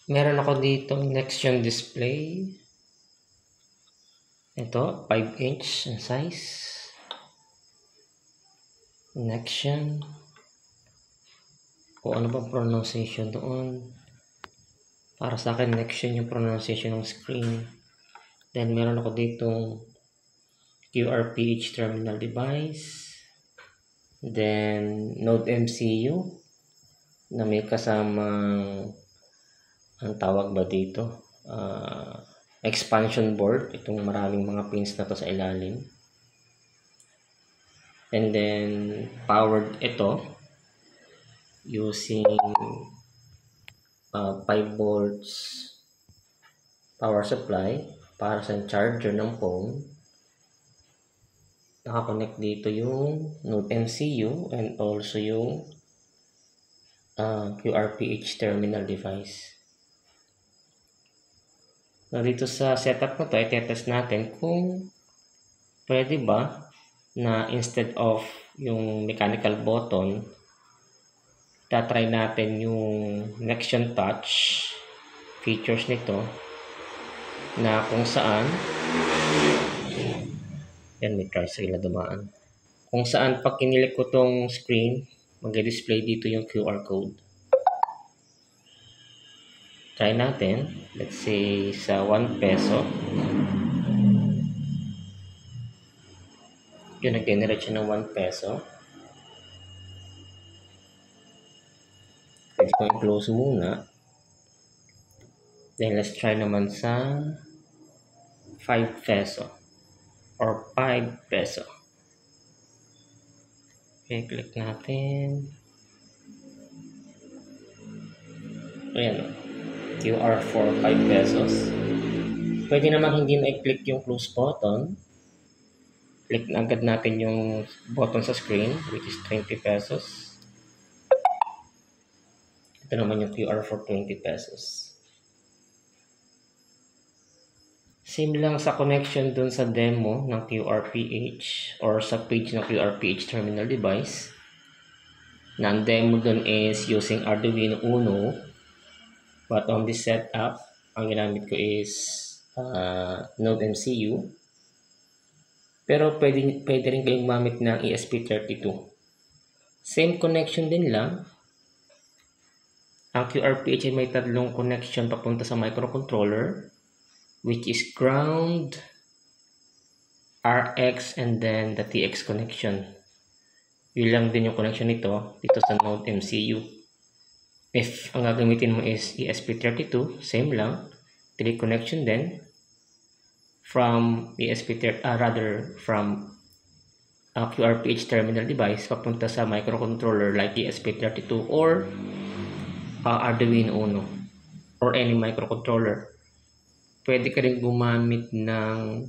Meron ako dito Nextion display. Ito, 5" ang size. Nextion. O ano bang pronunciation doon? Para sa akin, Nextion yung pronunciation ng screen. Then, meron ako ditong QRPH terminal device. Then, Node MCU na may kasamang ang tawag ba dito? Expansion board. Itong maraming mga pins na to sa ilalim. And then, powered ito using 5 volts power supply para sa charger ng phone. Nakakonect dito yung Node MCU and also yung QRPH terminal device. Now, dito sa setup na to, i-test natin kung pwede ba na instead of yung mechanical button, tatry natin yung Nextion Touch features nito na kung saan yan, may tricycle na dumaan, kung saan pag kinilik ko tong screen, mag-display dito yung QR code. Try natin, let's say sa 1 peso. Yun, nag-generate siya ng 1 peso. Pwede kong i-close muna. Then let's try naman sa 5 peso or 5 peso. Okay, click natin. Ayan, QR for 5 pesos. Pwede naman hindi na i-click yung close button. Click na agad natin yung button sa screen, which is 20 pesos. Ito naman yung QR for 20 pesos. Same lang sa connection dun sa demo ng QRPH or sa page ng QRPH terminal device. Na ang demo dun is using Arduino Uno. But on this setup, ang ginamit ko is Node MCU. Pero pwede rin kayong gumamit ng ESP32. Same connection din lang. Ang QRPH ay may tatlong connection papunta sa microcontroller, which is ground, RX, and then the TX connection. Yun lang din yung connection nito dito sa Node MCU. If ang gagamitin mo is ESP32, same lang, 3 connection din from from QRPH terminal device papunta sa microcontroller like ESP32 or Arduino Uno or any microcontroller. Pwede ka rin gumamit ng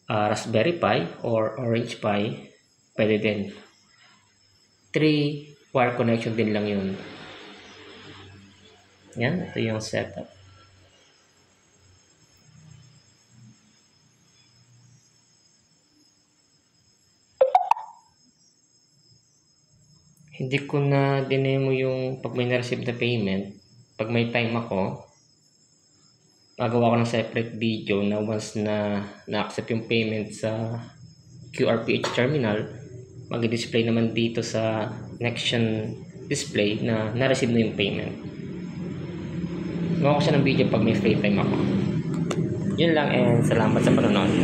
Raspberry Pi or Orange Pi. Pwede din. 3 wire connection din lang yun. Yan, ito yung setup. Hindi ko na dinemo yung pag may na-receive na payment. Pag may time ako, gagawa ko ng separate video na once na na-accept yung payment sa QRPH terminal, mag-display naman dito sa Nextion display na na-receive na yung payment. Gawa ko siya ng video pag may free time ako. Yun lang and salamat sa panonood.